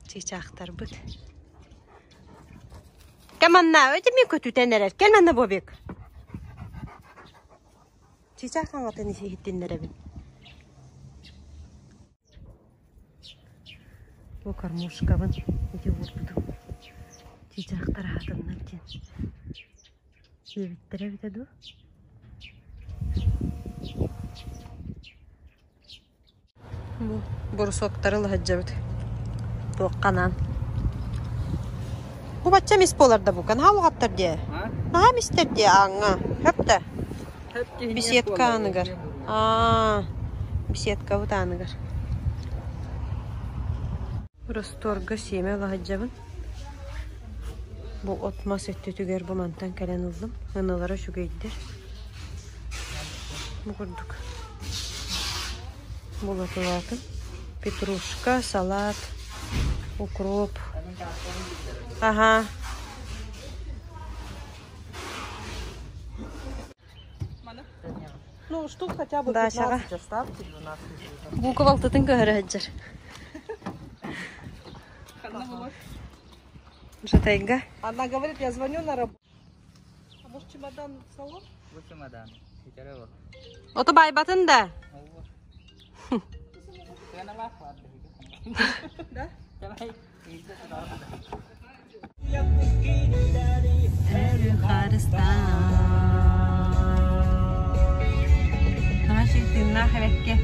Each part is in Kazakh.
Çiçekler bud. Kemanna öyle mi kötü teneler? Kemanna bobek. Çiçek hangi şey hittinlere bin. Bu karmuşkabın iti vurdu. Çiçekler hatından için. Yevittere bitedu. Bu borusokları lahacca bit. Bu kanan. Bu bacca mispolarda bu kan. Hava kaptar diye. Ha mister diye anga. Hep de. Bisiyetka anıgar. Bisiyetka bu da anıgar. Burası torga siyeme lahacabın. Bu otma süttü tüger bu mantan kalen oldum. Hınalara şu geydir. Bu kurduk. Bulatı petruşka, salat, ukrop. Aha. Ну, штук хотя бы 15 оставьте. Bu kahvaltının kahırı haccar. Жатайга. Она говорит, я звоню на работу. А может чемодан в салон? Bu çamadan. Ticara bak. Oto baybatın da. Да? Haşi tırnak hevekke.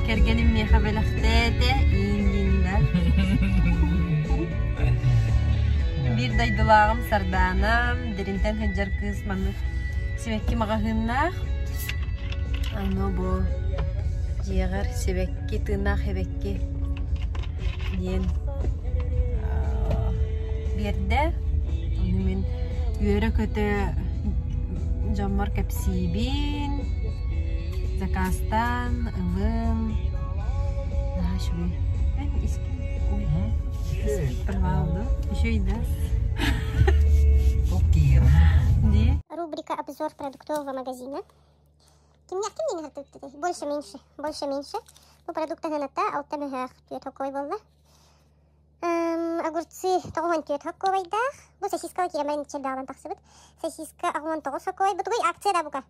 Kergenim mi habelahtede indiler. Bir daydılağım sardanam. Derinten hıccar kısmanı. Sivekki mağahınlar. Ano bu. Ciğer sivekki tırnak hevekki. Diyen. Bir de. Onun yöre kötü camlar kapsibin. Zakastan, ılım. Daha şöyle. Ben iski. Провалду. Еще и да. Рубрика «Обзор продуктового магазина». Больше-меньше. Больше-меньше. Bu продукты гыната алтамыгах түйет хокой болла. Огурцы тоғын түйет хокой байдах. Бұл сосиска керемейн чебдағдан тақсыбыт. Сосиска ағуан тоғыз хокой. Бұл тугай акцияда бұқа.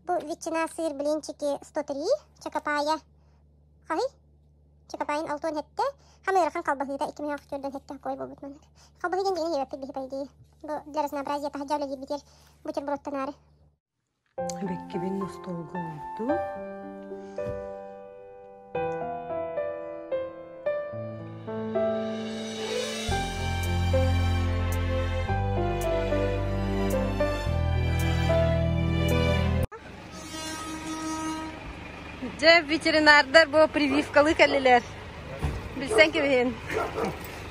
Бұл ветчина, сыр, блинчики 103. Чакапая. Қағи? Чакапайын алтон хетте. Хамы ырхан қалбағыда 2004-ден хетте хокой бол бұтман. Қалбағы ген дегені ебеппет бейі пайдейі. Бұл для разнообразия тахаджавля ебетер бутербродтан ары. Bekki benim ustalığı oldu. Cep veterinarlar bu прививкалы kalliler. Bilsen ki ben.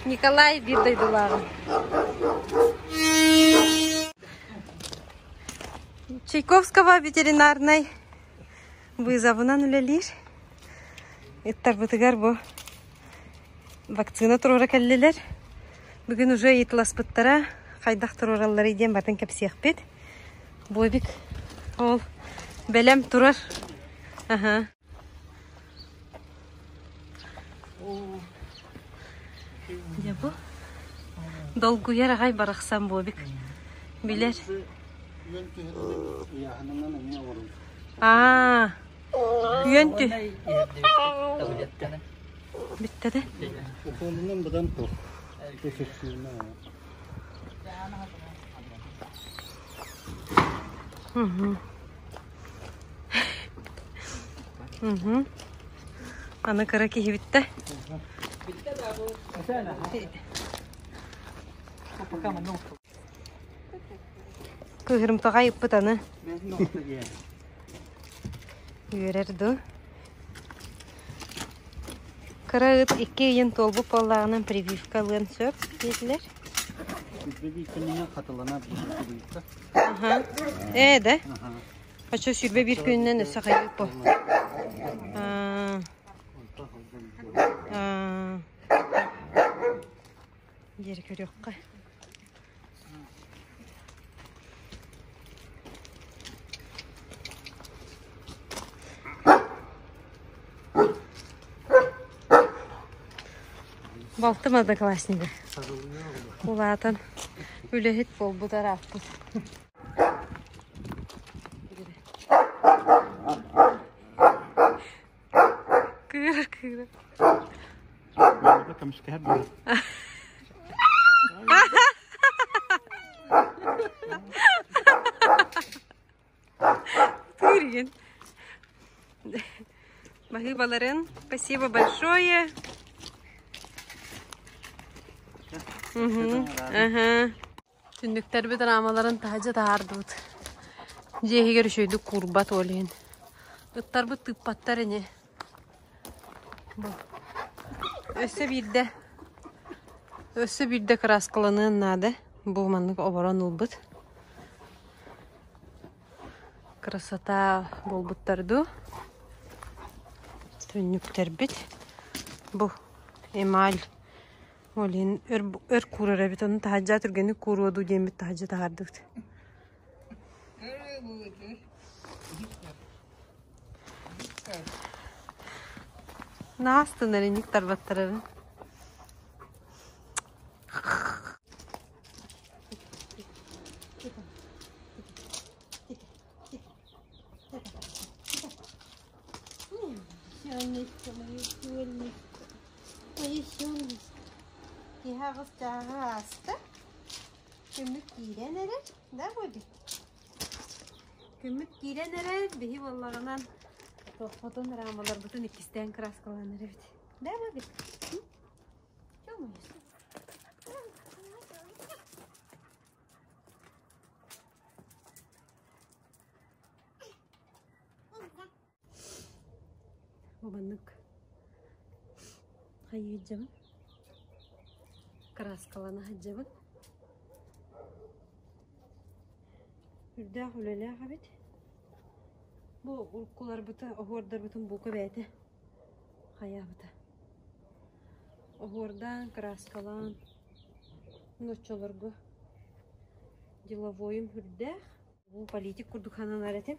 Nikolay bir daydılar. Чайковского ветеринарной вызовынан үлелер. Иттар бытыгар bu вакцина турора кәллелер. Бүгін уже итлас быттара қайдақ туроралар иден бартын кәпсияқ бет. Бойбек ол бәлем турар. Ага. Ya bu dolguya rağay baraqsan Бойбек. Biler. Yöntü. Bitti de. Okulundan buradan top. Ana kara ki bitti. Kıhırım toğa yıppıt anı. Yürerdi. Kırağıt 2 yıl tolbu pollağının прививкалığın sök dediler. Прививкалığına katılana прививка. Aha. De. Açı sürbe bir günden öse kayıp bu. Gerek yok ki. Балтым одноклассника. Сарылıyor oldu. Улаатан үлэхит болбут арааппыт. Кыра. Burada kamışka her biri. Тырген. Махибаларын, спасибо большое. Түндүктер бит рамаларын тажы таардыбыт. Жегер шөйдү курбат олен. Ыттар бут тыппаттар эне. Өссө бирде краскаланын нады. Бу маннык оборон улбыт. Красота болбуттарду. Түндүктер бит. Бу эмаль. Олин өр курара бит onu tahajja turgeni kuruodu jemit tahajja tahardık. Nastı nerenik tarbattarın. Kihagız hasta. Kümük girenere. Da böyle. Kümük girenere. Bihi vallahinden. Tohmatın ramalar bütün ikisten kraskalanır evet. Da böyle. Çok mu? Babanlık. Hayır canım. Kraskalarına hacabın. Hürdah ulala habit. Bu ulkular bıta, ohordar bütün buka beyte. Haya bıta. Ohordan kraskalan. Noçolargu. Деловоим hürdah. Bu politik kurduk hanan aratim.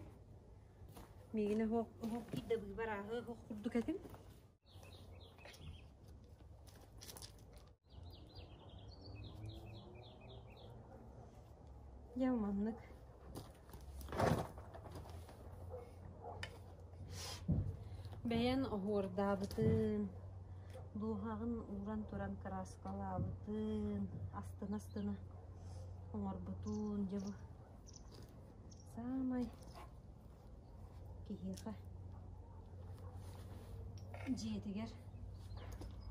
Migine hoq gidde bıbarahı hoq kurduk etim. Yamanlık. Beyan ohorda bıtın. Luhağın uğran turan kraskala bıtın. Astına. Omar bıtın jabı. Samay. Kihiqa. Jetiger.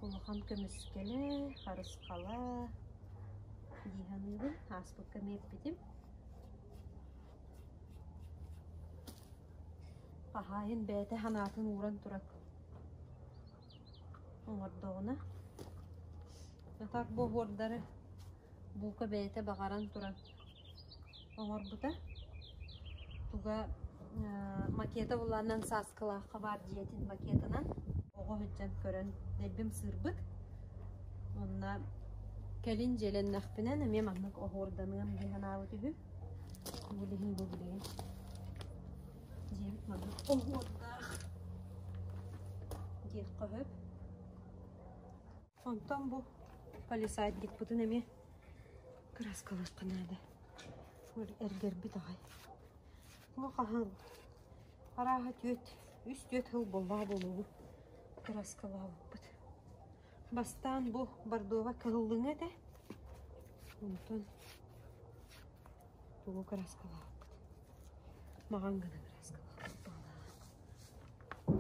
Uluhan kömüskele, harıskala. Jihanıbın aspıkka meppitim. Ahayın beyte hanatın uğran turak. Oğardağına. Yatak bu hordarı buka beyte bakaran turak. Oğar buta. Tuga maketa bulandan saskıla kabar diyetin maketanan. Oğu hüccen kören delbim sırbıt. Onunla kelin jelen nakpinen emem anlık oğordanığım jihanavı tübü. Bulihin bu bulihin. Jebit manlık oğorda. Jel kahöp. Ondan bu palisaytlik butun emi kraskalar kanadı. Erger bir daha. Bu kahın. Arahat yöt. Üst yöt hıl bolla bolu. Kraskalar but. Bastan bu bardova kıllığına da. Ondan bu kraskalar but. Mağan gana kraskalar but.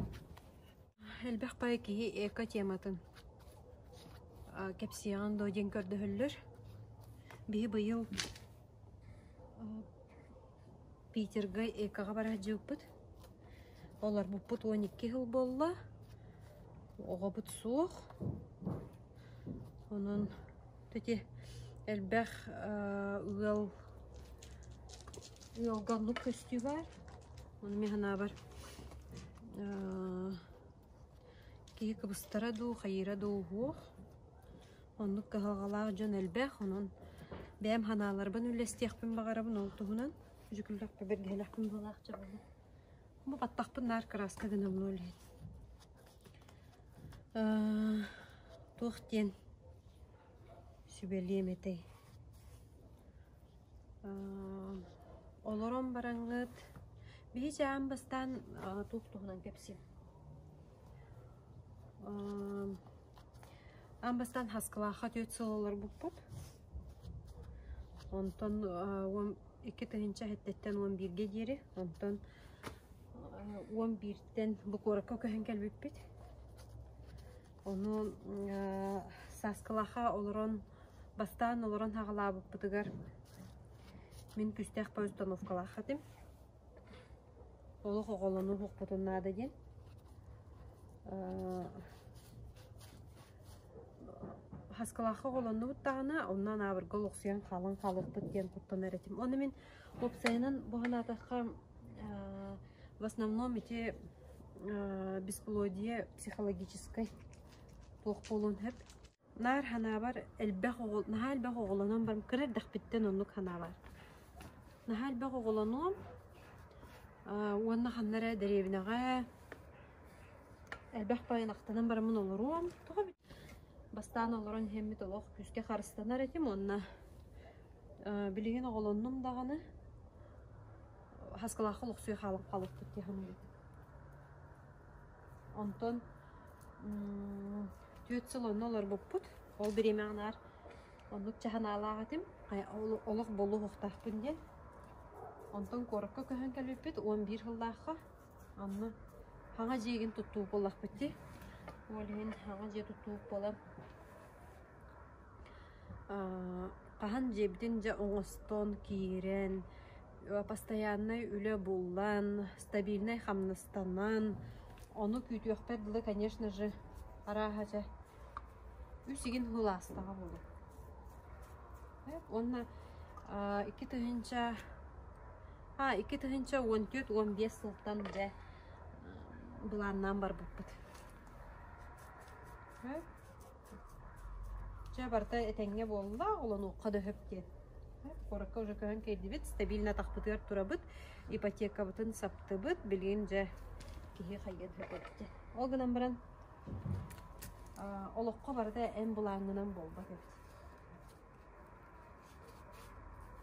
Elbek payki eka tematın. Kepsiyan dojen kördü hüllür. Bir bayıl Питерга экага бара жыппыт. Олар буппут 12 жыл болла. Оғабыт суох. Onun teki elbək ıgallık köstü var. Onun mehana var. Ki kıbıstara du, hayira du hoğ. Onun kıhalğalar can elbək. Onun bəyəm hanalarban ülestiyakpın bağarabın oltuğunan. Jüküldük bir gelakın balakça bunu. Bu battaqpın nar kraska gınamlı oluydu. Тухтен сүбелием етей. Олорон бараңыт. Бейі жаан бастан туқтуғынан кепсем. Амбастан хаскалаха төт сылалар бұппыт. Онтон 2 тыгынча хеттеттен 11-ге дері. Онтон 11-тен бұқоракка көхін кәлбіппет. Оны саскалаха олорон бастан олорон хағала бұппытыгар. Мен күстәқ па установкалаха дем. Олық оғолыны хуқпытыннады ден. Хаскалаха оғолыны бұттағына, оннан абырғы лұқсиян қалын қалық бұттен құттан әретім. Оны мен опсайынан бұғын атаққа в основном эти бесплодие психологической тоқ болуын әп. Нар хана бар, әлбәқ оғолынан барым кірір дәқпеттен онлық хана бар. Нахал бақ оғоланым, онна қаннары дәревінаға әлбәқ байын ақтанан барымын олыруам. Бастан олырын хеммет олық күске қарыстанар етім, онна білеген оғоланым дағаны хаскалақы лұқ сүй қалың қалып бұтте қаным етім. Онтон түйет сыл онна олар бұппыт, ол біремеғанар онлық чахан алақ етім, олық болу ұқтақ бүнде. Онтон коракка көһөн кәлбеппет 11 жыллаққа. Анны хаңа жеген тұттуы болақ бітті. Олген хаңа же тұттуы болам. Қахан жебден жа оңыстон кейрен, постоянный үлі болан, стабильный хамныстанан. Оны күйті өқпәділі, конечно же, араға жа үсеген ғыластаға болды. Онна 2 тыгынча 14-15 сылттан бә бұланнан бар бұппыт. Жа барта әтәңге болла, олан оқады хөпте. Қораққа уже көңін кейді бет, стабильна тақпытығар тұра бұт, ипотека бұтын сапты бұт, білген жа кейі қайет хөпетті. Ол ғынан бірін олыққа барда ән бұлаңынан болба хөпті.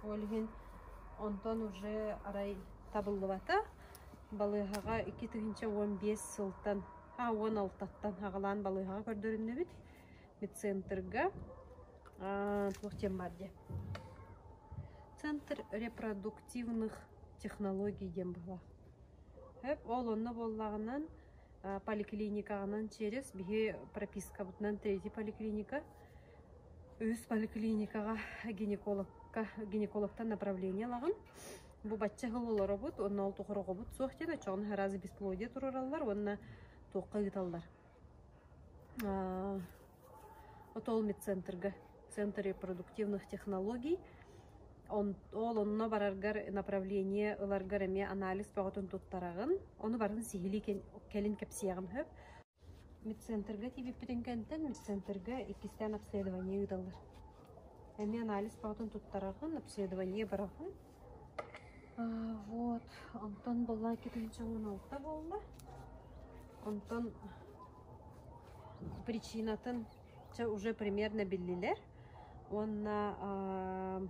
Олген онтон уже арай табыллыбата, балығаға 2-15 сылтан, 16-тан ағалан балығаға көрдірінді бит, медцентрға тұқтен барды. Центр репродуктивных технологий дем была. Ол онны боллағынан поликлиникағынан через біге прописка бұтынан 3 поликлиника, өз поликлиникаға гинекологтан направление лағын. Бұ батча ғылылары бұд, онна ол тұқырығы бұд соқтен, чоғын харазы бесплодия тұраралар, онна тоққа ғыталдар. Отол медцентрға, Центр репродуктивных технологий, ол онна бараргар направление ыларгар әме анализ бағытын тұттарағын, оны барын сихили кәлін кәпсияғын хөп. Медцентрға тибіп бітін кәнттен, медцентрға 2 обследование ұдалар. Әме анализ бағытын тұттарағын, обследование барағын. Вот, онтон болла 2-16 болла. Онтон причинатын уже примерно білілер. Онна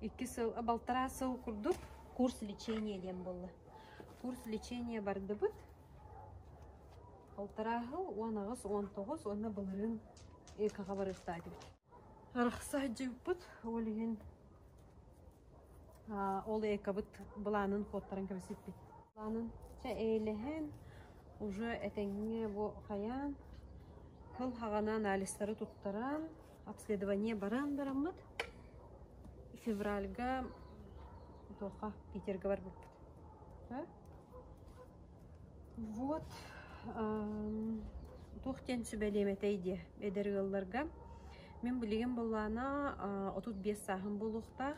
2 сыл күрдік курс лечения дем болла. Курс лечения барды бұд. 6 жыл, 10-19, онна бұлырын екаға бары ұстады бұд. Арақса жив бұд, олеген ол екабыт бұланын қоттарын көбісіп бет. Бұланын ча әйліген, уже әтәңіне бұ қаян, кыл хағана аналистары тұттаран, обследование баран бұд. Февральга тоқа Питерге бар бұд. Вот, тоқтен сүбәлеметейде әдергілларға. Мен білеген болана 35 сағын болуқтақ.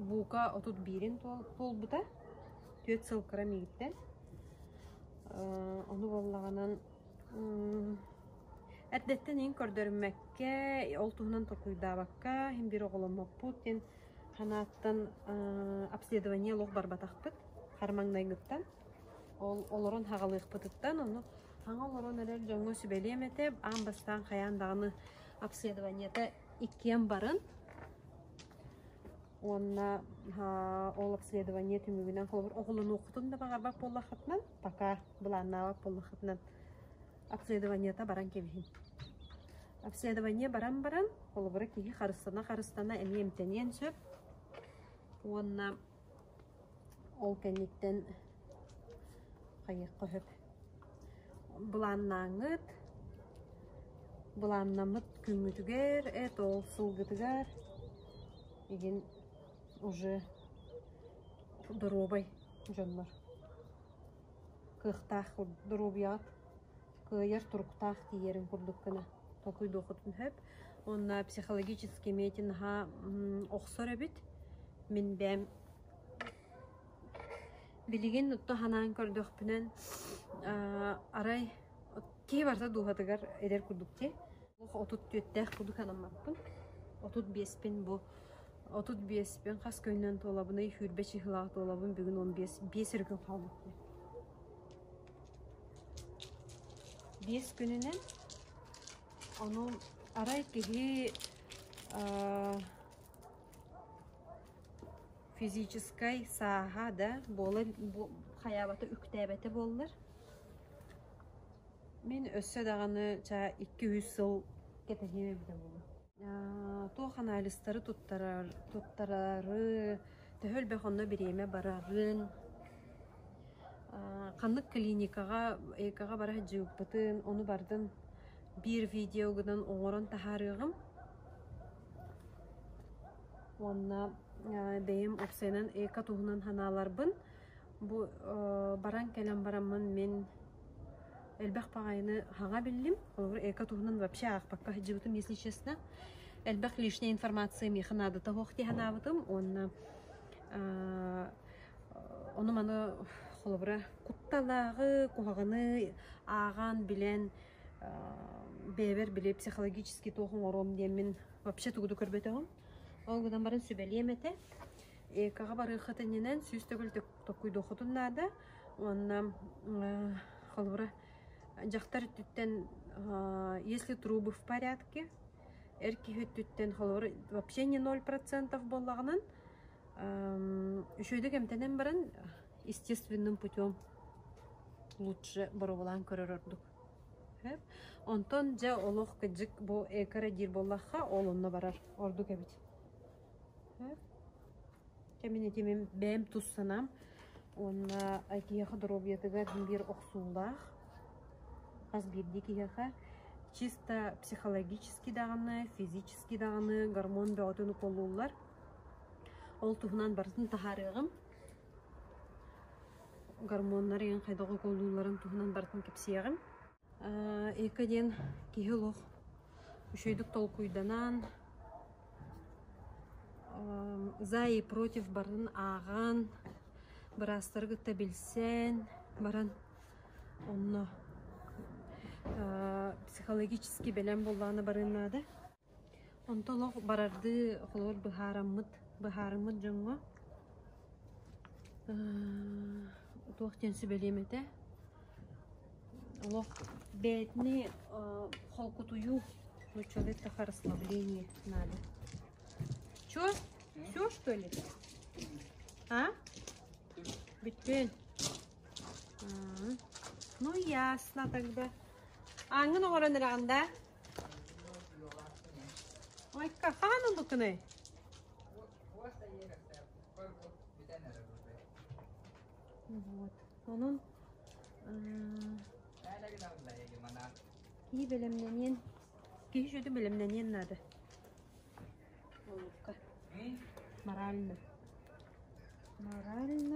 Бука 31-ін тол бұта. 4 сыл қырам егіттен. Оны болағанан әддеттен ең көрдірімәкке, ол тұғынан тоқуйда баққа, хем бір оғылымақ бұттен, қанаттан обследование лоқ бар батақ бұд, қармаңнай ғыттан. Олырын хағалық бұтыттан, оны Аңа олорон әрер жоңы сүбелемете, аң бастан қаяндағыны обследованиета иккен барын. Онна ол обследование түмігінен қолыр оғылын оқытын да бағарбақ болақытынан, пока бұланнабақ болақытынан обследованиета баран кебейін. Обследование баран, қолыбыры кейі қарыстана әме емтенен сөп. Онна ол кәнеттен қайық қойып. Бұланнаңыт, бұланнамыт күмітігер, ол сылғытығар. Еген уже дробай жонлар. Кықтақ дробият, күйер тұрқтақ тиерін күрдік күні. Толкуй доқытын хөп. Онна психологический метин оқсыр әбіт. Мен бәм білеген ұтты ханан көрдіқ пінен арай кей барса дуғатығар әдер күрдікте. Отут төттәқ күрдік анамаппын. Отут беспен бұл. Отут беспен қас көйнен толабыны хүрбе чихылағы толабын бүгін 15 үргін қалдық. 5 күнінен оның арай кеге физическай саға да қаябаты үктәбәті болылар. Мен өссі дағаны 200 сыл кетегеме біде болы. Тоқ аналистары туттарары, төхіл бәқонны біреме барарын, қандық клиникаға бара жүгіппітін, оны бардың бір видеоғыдан оңырын тахарығым. Онна бәйім опсайнан эйка туғынан ханаларбын. Баран кәлем барамын мен әлбәқ пағайыны хаңа білдім. Эйка туғынан вообще ақпаққа жүгітім, если честно. Әлбәқ лишняя информация механады тағоқти ханабытым. Оны маны қолыбыра құтталағы, құғағыны аған білен бәбір біле психологически тоқын ором демен вообще тұғыды көрбетіғым. Ол ғыдан барын сөбәлем әті. Каға бары қытыненен сүйіз төгіл тоқуйды оқытынлады. Оны қолыбыра жақтар түттен, если трубы в порядке, әркі хөттіттен қолыбыр вообще не 0% болағынан үшөйдік әмтенен барын естественным путем лучше баруылан көрір ордық. Онтон жа олық күджік бұл әкірі дир болаққа олынна барар ордық әбіт. Кәмінетемен бәм тұссанам, онна әкияқы дұробиятыға бір оқсулақ, қаз бірді кияқа чисто психологически дағаны, физически дағаны, гормон бәғытыны қолулар. Ол тұғынан барсын тахарығым. Гормонлар ең қайдағы қолуларын тұғынан барсын кепсияғым. Екаден кейіл оқ. Үшөйдік толкуйданан. За и против барын аған. Бірастырғы табілсен. Баран онны психологически бәлем болғаны барынады. Онтолық барарды қолыр бұхарымыд жоңға. Тоқтен сөбелем әті. Олық бәтіне қолқытую лучшалетті расслабление надо. Чё? Все, что ли? А? Бітпен? Ну, ясно тогда. Аңын оғырын ұрағында? Айка, қағаны бұқыны? Вот. Onun iyi bölümlenyen, kişi bölümlenyen nerede? Морально,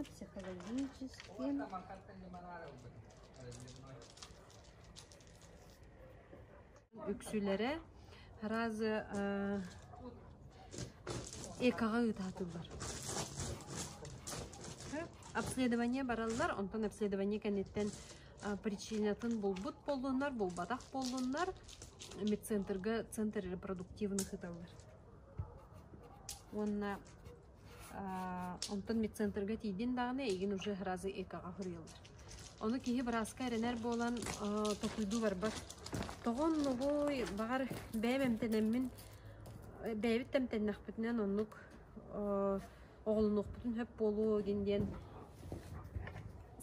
психологически. Үксülere разы экаға үтатылар. Обследование баралар, онтан обследование кәнеттен причинатын болбут болдынлар, болбадақ болдынлар, медцентрға центр репродуктивных ыталар. Онтан медцентрға тейден дағыны еген уже разы экаға хүрелер. Onu kihi braska erener bolan tokuydu var bak. Toğun nugu bağır beyim emtenemmin beyvit temtenakbitinden onluk oğlunukbitin hep bolu gendiyen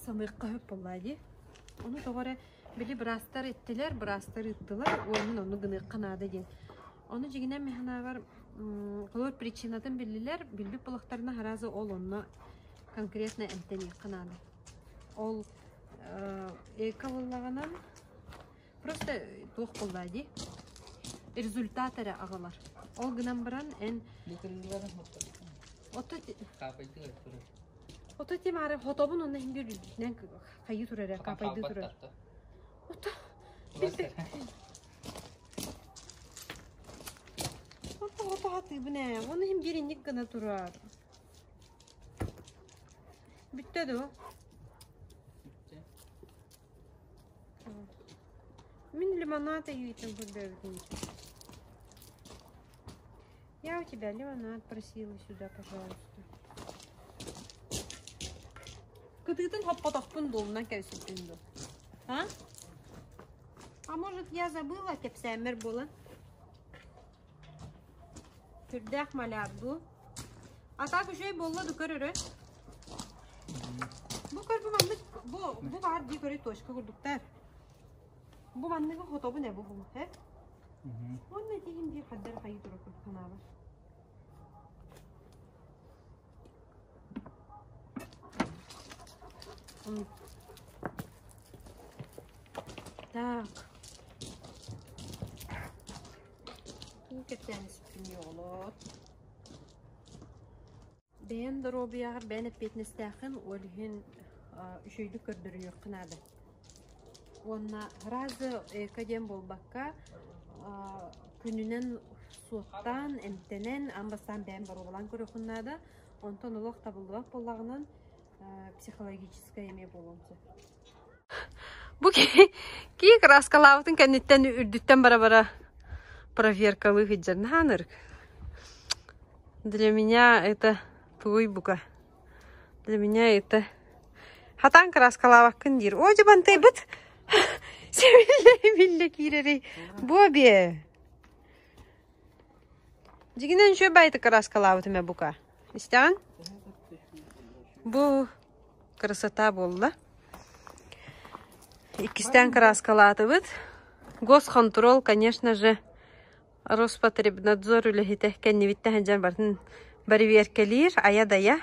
samıqqa hep bolaydı. Onu toğara bili brastar ettiler, brastar ettiler. Onu gınık kanadı diyen. Onu jiginen mehana var kolor prичинадан bildiler. Bilbip bulaklarına harazı ol onunla конкретно эмтени кanadı. Ол экавыллағынан просто туох боллайды. Результатары ағалар. Ол гынан баран эн ото тем ары хотобун онна хиндер нен кайы турара капайды турар. Ото ото хаты буне. Оны хим беринник гына турар. Биттеді о. Мен лимонад ютим подберу. Я у тебя лимонад просила сюда, пожалуйста. Кыдытын хоппотохпун долуна кәусеттенді. А может я забыла кепсәмір болын? Түрдәк малярду. А так уже и болла дүкөрөрі. Bu var diye göre toşka kurduklar. Bu mantığı hotobu ne bu he? Onun ne diyeyim diye kadar hayır durup kanalı. Так. Тут кетен спиньолот. Ben dorobiyağı ben petnestahın olhinüşüydü kördürüyor kınadı. Ona razı kadem bolbakka gününen suattan emtenen ambastan ben var olan körüxünnada ondan olaq tabıldıaq bollağının psixologическая eme bolumsu. Bu ki kraskalavtın kennetten ürdütten bara проверкалы гыджан ханырк. Для меня это туйбука. Для меня это хатан краскалавак кындир. Ой, жабан ты быт. Seville kireri. Бобе. Жигинен шо байты краскалавты ме бука. Истян? Бу красота болла. Икистен краскалаты быт. Госконтрол, конечно же, Роспотребнадзор үлехите кенневиттен жан бартын проверкалир, ая-дая.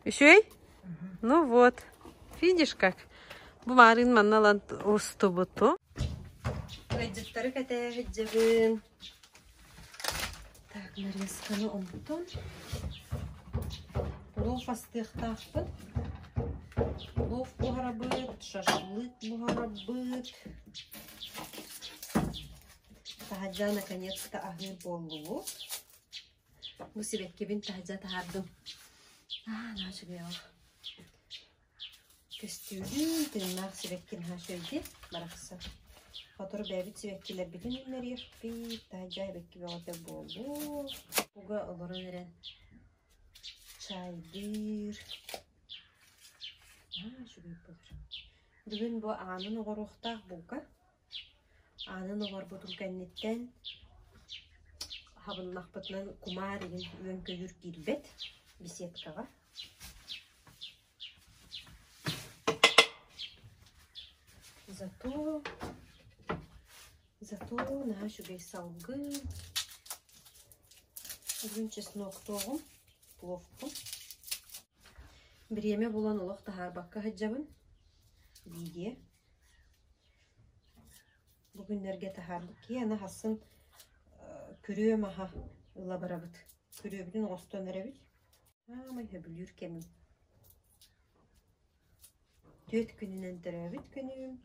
Üşөй? Ну вот. Видишь как? Bu marın mannalan ustu butu. Gıcıkları kate hıcıbın. Так, нарезканы онтон. Плов астыктахпын. Плов бугарабыт, шашлык бугарабыт. Тахаджа наконец-то агыр болу. Bu sebekibin tahajja tahardым. Нашы биял. Көстүрүн тырнак себеккен хашойди. Баракса. Фатор бәбит себеккилер бүтүн үннер ерпи. Tahajja бекки биял болу. Буга олорун эрен. Чайдыр. Нашы биял. Бүгүн бу анын огоруктак буга. Анын огор бутул кеннеттен. Хабын нахпытнан кумар еген үен көйүр кирбет. Беседкага. Зато нашу бейсалгы. Бүгүн чеснок тогум. Пловку. Биреме булан олох тахарбакка хаджабын. Биге. Бүгүннерге тахарбыкки. Ана хасын көрөө маха ыла барабыт. Көрөө бүтүн остон эребит. Амай хөбүлүр кемим. Төт күнүнен төрөбүт күнүм.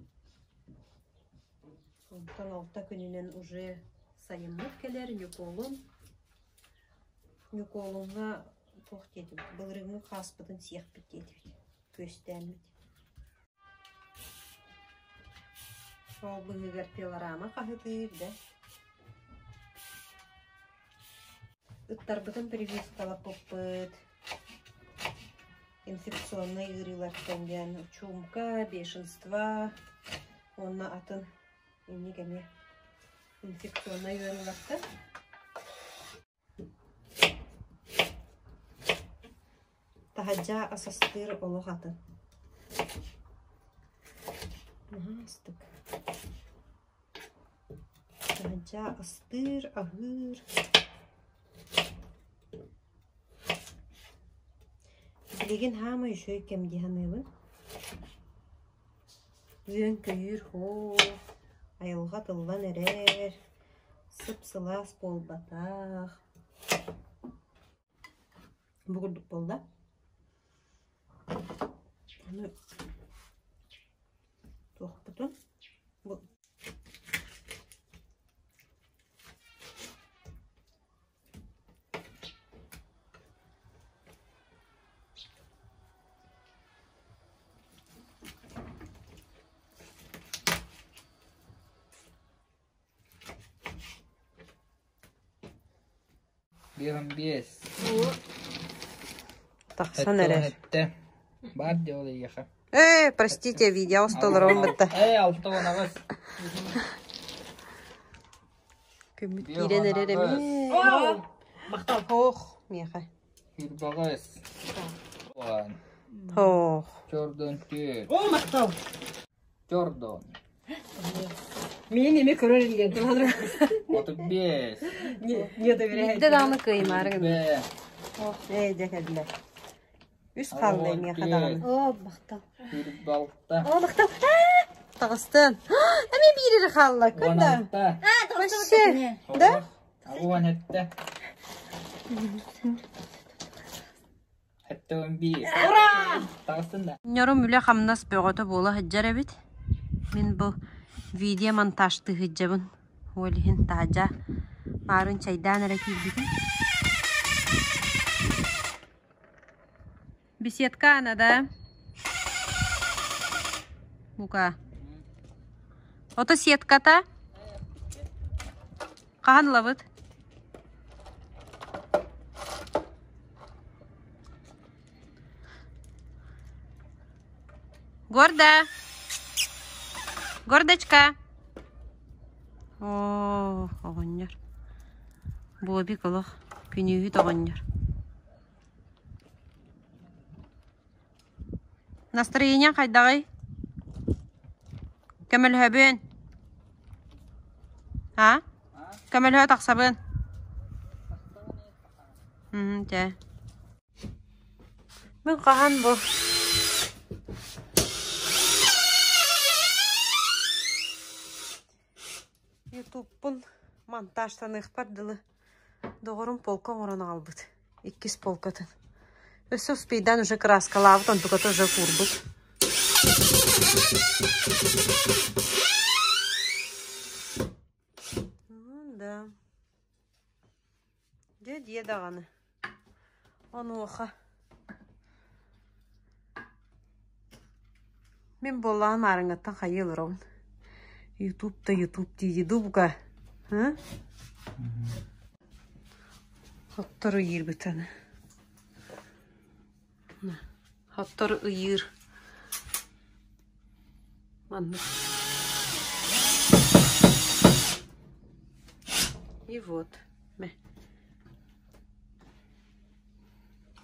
Онтан алта күнүнен уже сайыммыт келер, нюколунга тох дедим. Былырыгны хаспыдын сиях бит дедим. Көстәнмит. Ол бүгүгер пилорама кахытыр, да? Ыттар бытын прививкалап поппыт. инфекционный ырыларттан диян чумка, бешенства, онна атын иннигеме инфекционный ырыларттан. Тахаджа асастыр олох атын. Астык. Тахаджа астыр, агыр. Билеген хама үшөй кемдиханыбын. Үйен көйір хо, айылға тылдан әрер, сып-сылас болбатақ. Бұғырдық болда. Оны тоқ бұтын. Бирам бес. Тақсан әрер. Бар дело ехать. Простите, видео столырым бітті. Алтығын ағыз. Көміт керен әрер әме. Мақтал. Хоқ, меға. Хүрбағыз. Хоқ. Жордон түйір. О, мақтау. Жордон. Мен еме көрер елген. Отық бес. Не доверяй. Де даны кыймарың. Бе. Дәкәділер. Үс қалды еме қадағын. О, мақтау. Хүрбалта. О, мақтау. Тағыстын. Әме бейрері қалла. Күнді. Ваналта. Көші. Да? Ағуан әтті. Әтті он бес. Тағысын да. Нөрім үлі қамнас бөғоты болы хыджар әбіт. Мен бұл видео монтажты хыджабын. Олихин тажа. Марын чайдан әрәкел бітін. Беседка анада. Бука. Ота сетката. Қаған лавыт. Горда. Гордочка. О, оғынер. Боби қылық. Күнеуі тоғынер. Настроение қайдағай? Кәміл хөбін? А? Кәміл хө тақсабын? Тә. Мен қаған бұл. Ютубпын монтажтан ұқпардылы. Доғырым полка ораны албыд. 2 полкатын. Өсі успейдан уже краскалавыд, он только тоже курбыд. Да. Де дағаны. Оны оқа. Мен болағын арыңаттан қайылыр оғын. Ютуб дейді бұға. Хоттары үйір бұтаны. Хоттары үйір. Манны. И вот.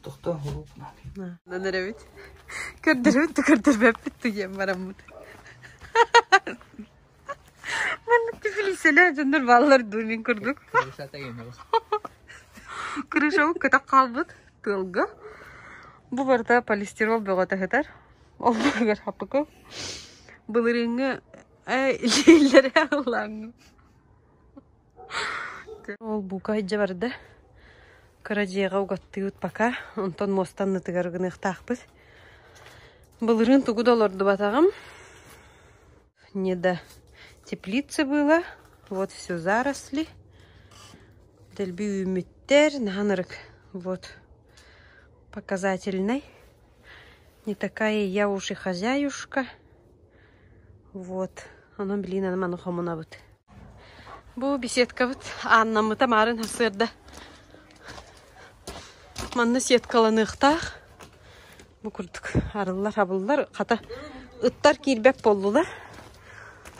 Тоқта ғұрып. Нанар әбет. Көрдір бәппітті ем барамыд. Манны тефілесілі жондар балалар думен көрдік. Күрішауы көтақ қалбыд. Тылғы. Бұл барда полистирол бөғата хетар. Ол бүгір хапықы. Бұлырыңы лейлері ағылаңы. Ол бұқа жа барды. Караджиға уғатты ұт бақа. Онтон мостан нытығарғын ұқтақпыз. Бұлырын тұғы доларды батағым. Неда теплица была. Вот все заросли. Дельби уметтер. Наханырык. Вот. Показательной. Не такая я уж и хозяюшка. Вот. Оно, блин, она ману хамуна вот. Бу беседка вот. Анна мы тамарын хасырда. Манна сеткаланыктах. Bu kurduk arılar habıllar kata ıttar kirbek bollular.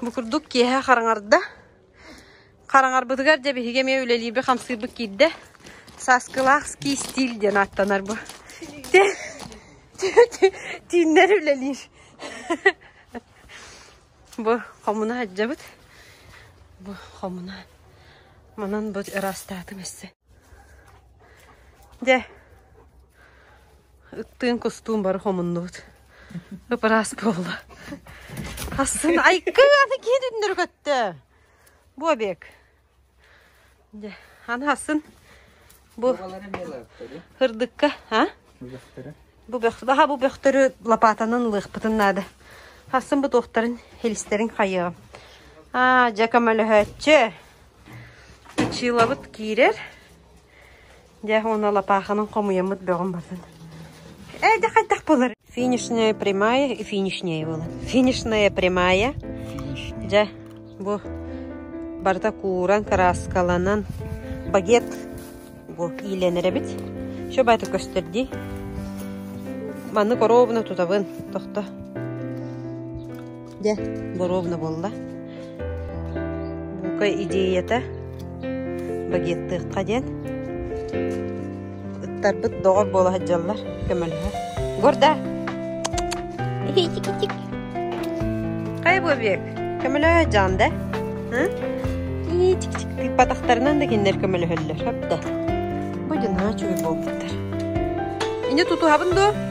Bu kurduk kiye karangarda. Karangar bıdıgar da bir gemeye üleliği bir kamsırbık giddi. Saskılaks ki stil diye atlanar bu. Dinler üleliği. Bu komuna hacabıt. Bu komuna. Manan bu rastatım esse. De. Ittığın kostuğum var komunlu bud. Öpüras boldu. Hasın ay kıyafı ki dünür köttü. Bu abek. De. Han hasın. Bu hırdıkka. Ha? Bu böktörü lapatanın lıqpıtınladı. Hasın bu doktorun helisterin kayığı. Cakamölü hötçü. Çığlavıt girer. De ona lapağının komuyamıt böğün basın. De qaydak болар. Финишная прямая и финишная была. Финишная прямая. Ja bu barda kuran karaskalanan baget bu ilenere bit. Şu bayta gösterdi. Bana korovna tutavın toxta. Ja borovna bolla. Bu kay ideyata bagetти qaden. Tarbit doğar bola hacallar kemelha. Gorda. Tik. Kay bu bek. Kemelha canda. Ha? Tik pataklarından da kinler kemelha höller. Hep de. Bu cana çuy boldur. İni tutu habın do.